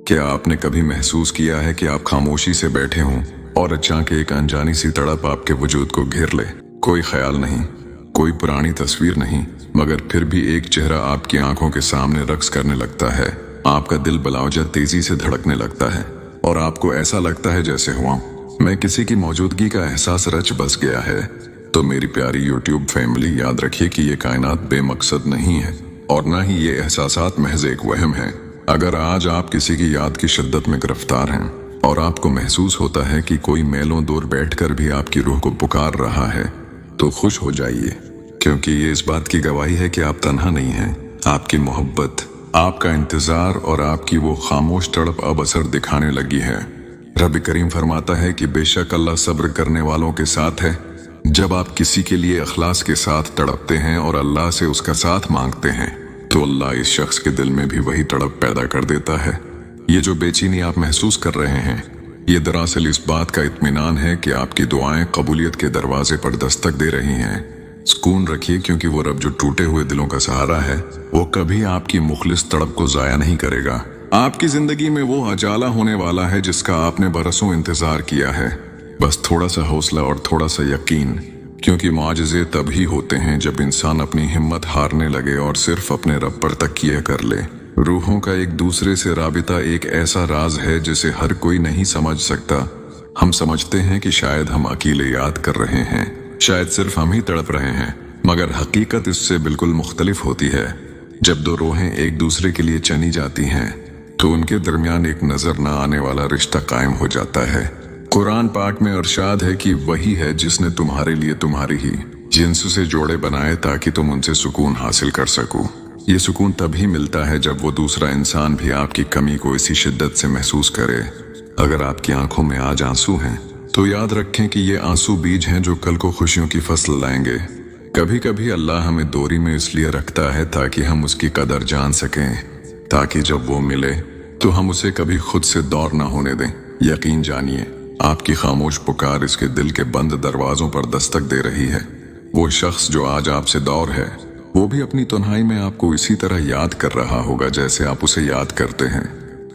क्या आपने कभी महसूस किया है कि आप खामोशी से बैठे हों और अचानक एक अनजानी सी तड़प आपके वजूद को घेर ले? कोई ख्याल नहीं, कोई पुरानी तस्वीर नहीं, मगर फिर भी एक चेहरा आपकी आंखों के सामने रक्स करने लगता है। आपका दिल बलावजा तेजी से धड़कने लगता है और आपको ऐसा लगता है जैसे हुआ मैं किसी की मौजूदगी का एहसास रच बस गया है। तो मेरी प्यारी यूट्यूब फैमिली, याद रखिए कि ये कायनात बेमकसद नहीं है और ना ही ये एहसासात महज एक वहम है। अगर आज आप किसी की याद की शिद्दत में गिरफ्तार हैं और आपको महसूस होता है कि कोई मैलों दूर बैठकर भी आपकी रूह को पुकार रहा है, तो खुश हो जाइए, क्योंकि ये इस बात की गवाही है कि आप तन्हा नहीं हैं। आपकी मोहब्बत, आपका इंतजार और आपकी वो खामोश तड़प अब असर दिखाने लगी है। रब करीम फरमाता है कि बेशक अल्लाह सब्र करने वालों के साथ है। जब आप किसी के लिए इखलास के साथ तड़पते हैं और अल्लाह से उसका साथ मांगते हैं, तो अल्लाह इस शख्स के दिल में भी वही तड़प पैदा कर देता है। ये जो बेचैनी आप महसूस कर रहे हैं, ये दरअसल इस बात का इत्मीनान है कि आपकी दुआएं कबूलियत के दरवाजे पर दस्तक दे रही हैं। सुकून रखिए, क्योंकि वो रब जो टूटे हुए दिलों का सहारा है, वो कभी आपकी मुखलिस तड़प को जाया नहीं करेगा। आपकी जिंदगी में वो अजाला होने वाला है जिसका आपने बरसों इंतजार किया है। बस थोड़ा सा हौसला और थोड़ा सा यकीन, क्योंकि मुआजिज़े तभी होते हैं जब इंसान अपनी हिम्मत हारने लगे और सिर्फ अपने रब पर तकिया कर ले। रूहों का एक दूसरे से राबिता एक ऐसा राज है जिसे हर कोई नहीं समझ सकता। हम समझते हैं कि शायद हम अकेले याद कर रहे हैं, शायद सिर्फ हम ही तड़प रहे हैं, मगर हकीकत इससे बिल्कुल मुख्तलिफ होती है। जब दो रूहें एक दूसरे के लिए चनी जाती हैं, तो उनके दरमियान एक नजर न आने वाला रिश्ता कायम हो जाता है। कुरान पाक में इरशाद है कि वही है जिसने तुम्हारे लिए तुम्हारी ही जिन्स से जोड़े बनाए ताकि तुम उनसे सुकून हासिल कर सको। ये सुकून तभी मिलता है जब वो दूसरा इंसान भी आपकी कमी को इसी शिद्दत से महसूस करे। अगर आपकी आंखों में आज आंसू हैं, तो याद रखें कि ये आंसू बीज हैं जो कल को खुशियों की फसल लाएंगे। कभी कभी अल्लाह हमें दूरी में इसलिए रखता है ताकि हम उसकी कदर जान सकें, ताकि जब वो मिले तो हम उसे कभी खुद से दौर ना होने दें। यकीन जानिए, आपकी खामोश पुकार इसके दिल के बंद दरवाजों पर दस्तक दे रही है। वो शख्स जो आज आपसे दूर है, वो भी अपनी तन्हाई में आपको इसी तरह याद कर रहा होगा जैसे आप उसे याद करते हैं।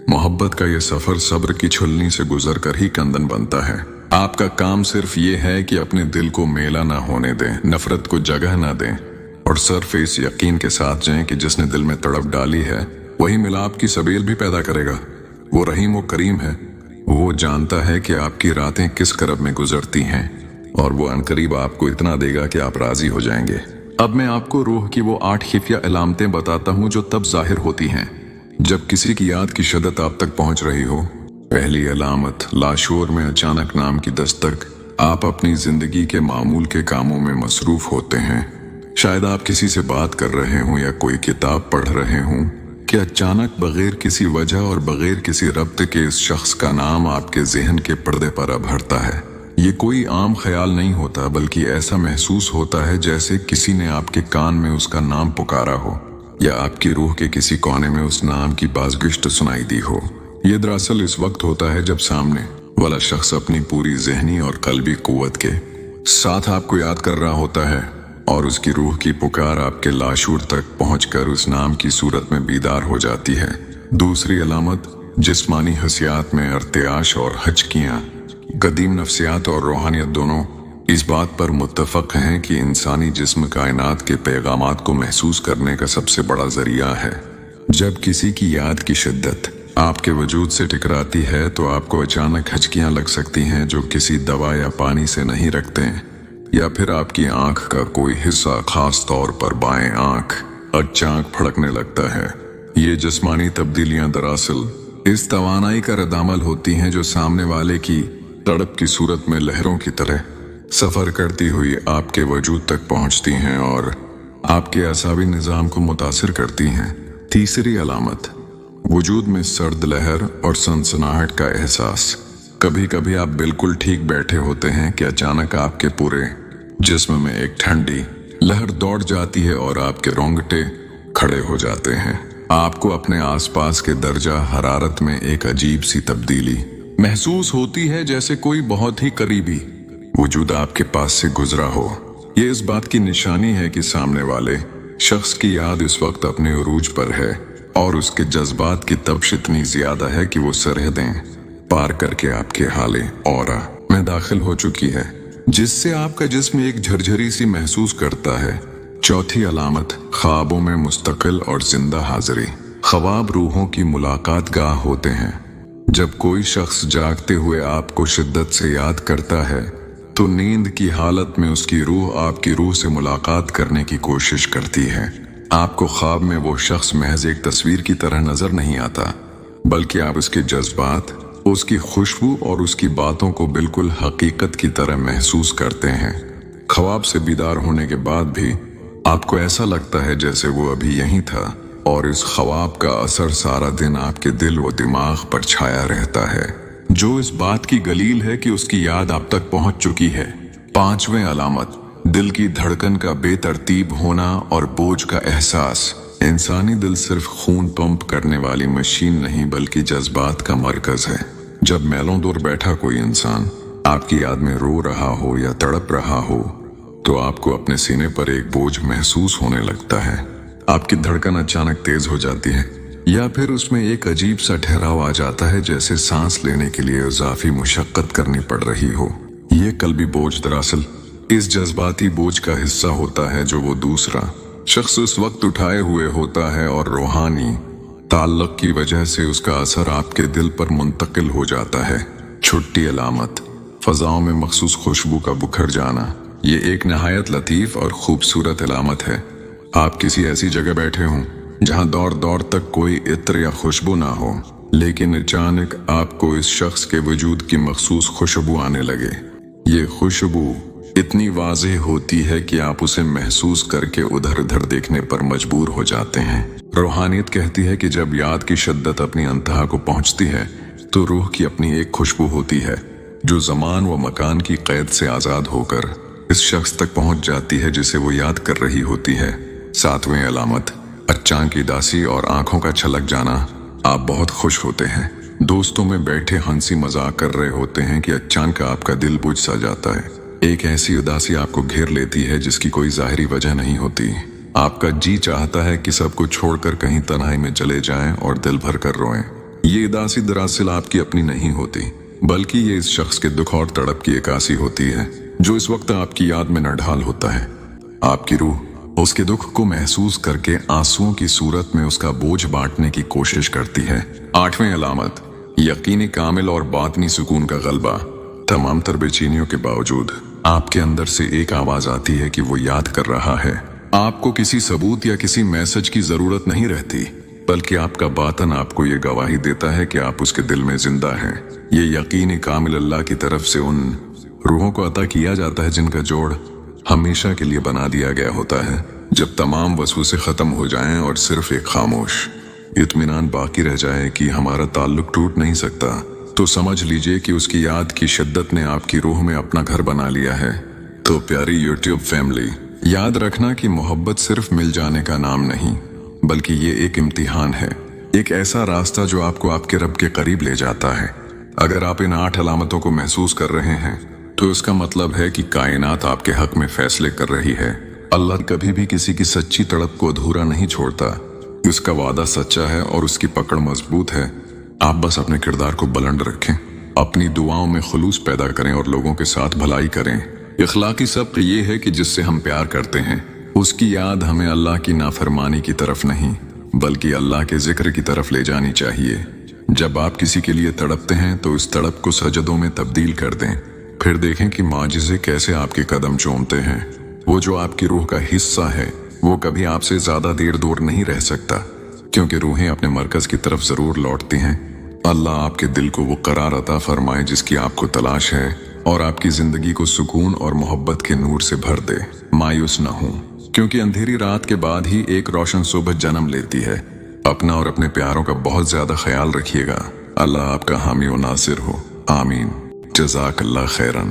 मोहब्बत का ये सफर सब्र की छुलनी से गुजर कर ही कंदन बनता है। आपका काम सिर्फ ये है कि अपने दिल को मेला ना होने दें, नफरत को जगह ना दें और सिर्फ इस यकीन के साथ जाएं कि जिसने दिल में तड़प डाली है, वही मिलाप की सबील भी पैदा करेगा। वो रहीम व करीम है। वो जानता है कि आपकी रातें किस करब में गुजरती हैं और वो अनकरीब आपको इतना देगा कि आप राजी हो जाएंगे। अब मैं आपको रूह की वो 8 खुफिया अलामतें बताता हूँ जो तब जाहिर होती हैं जब किसी की याद की शिद्दत आप तक पहुँच रही हो। पहली अलामत, लाशोर में अचानक नाम की दस्तक। आप अपनी जिंदगी के मामूल के कामों में मसरूफ होते हैं। शायद आप किसी से बात कर रहे हों या कोई किताब पढ़ रहे हों कि अचानक बगैर किसी वजह और बगैर किसी रब्त के इस शख्स का नाम आपके जहन के पर्दे पर अभरता है। ये कोई आम ख्याल नहीं होता, बल्कि ऐसा महसूस होता है जैसे किसी ने आपके कान में उसका नाम पुकारा हो या आपकी रूह के किसी कोने में उस नाम की बाज़गिश्त सुनाई दी हो। ये दरअसल इस वक्त होता है जब सामने वाला शख्स अपनी पूरी जहनी और कल्बी कुव्वत के साथ आपको याद कर रहा होता है और उसकी रूह की पुकार आपके लाशूर तक पहुंचकर उस नाम की सूरत में बीदार हो जाती है। दूसरी अलामत, जिस्मानी हसियात में अर्त्याश और हचकियाँ। कदीम नफ्सियात और रूहानियत दोनों इस बात पर मुत्तफक हैं कि इंसानी जिस्म कायनात के पैगामात को महसूस करने का सबसे बड़ा जरिया है। जब किसी की याद की शिद्दत आपके वजूद से टकराती है, तो आपको अचानक हचकियाँ लग सकती हैं जो किसी दवा या पानी से नहीं रखते हैं, या फिर आपकी आंख का कोई हिस्सा, खास तौर पर बाएं आंख, अचानक फड़कने लगता है। ये जिस्मानी तब्दीलियां दरअसल इस तवानाई का रद्दामल होती हैं जो सामने वाले की तड़प की सूरत में लहरों की तरह सफर करती हुई आपके वजूद तक पहुंचती हैं और आपके असाबी निज़ाम को मुतासिर करती हैं। तीसरी अलामत, वजूद में सर्द लहर और सनसनाहट का एहसास। कभी कभी आप बिल्कुल ठीक बैठे होते हैं कि अचानक आपके पूरे जिस्म में एक ठंडी लहर दौड़ जाती है और आपके रोंगटे खड़े हो जाते हैं। आपको अपने आसपास के दर्जा हरारत में एक अजीब सी तब्दीली महसूस होती है, जैसे कोई बहुत ही करीबी वजूद आपके पास से गुजरा हो। ये इस बात की निशानी है कि सामने वाले शख्स की याद इस वक्त अपने उरूज पर है और उसके जज्बात की तपश इतनी ज्यादा है कि वो सरहदें पार करके आपके हाले औरा में दाखिल हो चुकी है, जिससे आपका जिस्म एक झरझरी सी महसूस करता है। चौथी अलामत, ख्वाबों में मुस्तकिल और जिंदा हाजिरी। ख्वाब रूहों की मुलाकात गाह होते हैं। जब कोई शख्स जागते हुए आपको शिद्दत से याद करता है तो नींद की हालत में उसकी रूह आपकी रूह से मुलाकात करने की कोशिश करती है। आपको ख्वाब में वो शख्स महज एक तस्वीर की तरह नजर नहीं आता, बल्कि आप उसके जज्बात, उसकी खुशबू और उसकी बातों को बिल्कुल हकीकत की तरह महसूस करते हैं। ख्वाब से बीदार होने के बाद भी आपको ऐसा लगता है जैसे वो अभी यहीं था, और इस ख्वाब का असर सारा दिन आपके दिल व दिमाग पर छाया रहता है, जो इस बात की दलील है कि उसकी याद आप तक पहुंच चुकी है। पांचवें अलामत, दिल की धड़कन का बेतरतीब होना और बोझ का एहसास। इंसानी दिल सिर्फ खून पंप करने वाली मशीन नहीं, बल्कि जज्बात का मरकज है। जब मैलों दूर बैठा कोई इंसान आपकी याद में रो रहा हो या तड़प रहा हो तो आपको अपने सीने पर एक बोझ महसूस होने लगता है। आपकी धड़कन अचानक तेज हो जाती है, या फिर उसमें एक अजीब सा ठहराव आ जाता है, जैसे सांस लेने के लिए इजाफी मुशक्कत करनी पड़ रही हो। ये कल्बी बोझ दरअसल इस जज्बाती बोझ का हिस्सा होता है जो वो दूसरा शख्स उस वक्त उठाए हुए होता है, और रूहानी ताल्लुक की वजह से उसका असर आपके दिल पर मुंतकिल हो जाता है। छुट्टी अलामत, फजाओं में मखसूस खुशबू का बुखर जाना। ये एक नहायत लतीफ और खूबसूरत अलामत है। आप किसी ऐसी जगह बैठे हों जहां दौर दौर तक कोई इत्र या खुशबू ना हो, लेकिन अचानक आपको इस शख्स के वजूद की मखसूस खुशबू आने लगे। ये खुशबू इतनी वाज़ेह होती है कि आप उसे महसूस करके उधर उधर देखने पर मजबूर हो जाते हैं। रूहानियत कहती है कि जब याद की शिद्दत अपनी अंतहा को पहुंचती है तो रूह की अपनी एक खुशबू होती है जो ज़मान व मकान की कैद से आज़ाद होकर इस शख्स तक पहुंच जाती है जिसे वो याद कर रही होती है। सातवें अलामत, अचानक की दासी और आंखों का छलक जाना। आप बहुत खुश होते हैं, दोस्तों में बैठे हंसी मजाक कर रहे होते हैं कि अचानक आपका दिल बुझ सा जाता है। एक ऐसी उदासी आपको घेर लेती है जिसकी कोई जाहिरी वजह नहीं होती। आपका जी चाहता है कि सबको छोड़कर कहीं तन्हाई में चले जाएं और दिल भर कर रोएं। ये उदासी दरअसल आपकी अपनी नहीं होती, बल्कि ये इस शख्स के दुख और तड़प की अक्कासी होती है जो इस वक्त आपकी याद में नढाल होता है। आपकी रूह उसके दुख को महसूस करके आंसुओं की सूरत में उसका बोझ बांटने की कोशिश करती है। आठवें अलामत, यकीन कामिल और बातनी सुकून का गलबा। तमाम तर बेचैनियों के बावजूद आपके अंदर से एक आवाज आती है कि वो याद कर रहा है। आपको किसी सबूत या किसी मैसेज की जरूरत नहीं रहती, बल्कि आपका बातन आपको ये गवाही देता है कि आप उसके दिल में जिंदा हैं। ये यकीन कामिल अल्लाह की तरफ से उन रूहों को अता किया जाता है जिनका जोड़ हमेशा के लिए बना दिया गया होता है। जब तमाम वसवसे खत्म हो जाएं और सिर्फ एक खामोश इत्मीनान बाकी रह जाए कि हमारा ताल्लुक टूट नहीं सकता, तो समझ लीजिए कि उसकी याद की शिद्दत ने आपकी रूह में अपना घर बना लिया है। तो प्यारी यूट्यूब फैमिली, याद रखना कि मोहब्बत सिर्फ मिल जाने का नाम नहीं, बल्कि ये एक इम्तिहान है, एक ऐसा रास्ता जो आपको आपके रब के करीब ले जाता है। अगर आप इन 8 अलामतों को महसूस कर रहे हैं तो इसका मतलब है कि कायनात आपके हक में फैसले कर रही है। अल्लाह कभी भी किसी की सच्ची तड़प को अधूरा नहीं छोड़ता। उसका वादा सच्चा है और उसकी पकड़ मजबूत है। आप बस अपने किरदार को बुलंद रखें, अपनी दुआओं में खुलूस पैदा करें और लोगों के साथ भलाई करें। इखलाकी सब्र ये है कि जिससे हम प्यार करते हैं उसकी याद हमें अल्लाह की नाफरमानी की तरफ नहीं, बल्कि अल्लाह के जिक्र की तरफ ले जानी चाहिए। जब आप किसी के लिए तड़पते हैं तो इस तड़प को सजदों में तब्दील कर दें, फिर देखें कि माजिज़े कैसे आपके कदम चूमते हैं। वो जो आपकी रूह का हिस्सा है वो कभी आपसे ज्यादा देर दूर नहीं रह सकता, क्योंकि रूहें अपने मरकज की तरफ जरूर लौटती हैं। अल्लाह आपके दिल को वो करार अता फरमाए जिसकी आपको तलाश है, और आपकी जिंदगी को सुकून और मोहब्बत के नूर से भर दे। मायूस न हो, क्योंकि अंधेरी रात के बाद ही एक रोशन सुबह जन्म लेती है। अपना और अपने प्यारों का बहुत ज्यादा ख्याल रखिएगा। अल्लाह आपका हामी और नासिर हो। आमीन। जज़ाकल्लाह खैरन।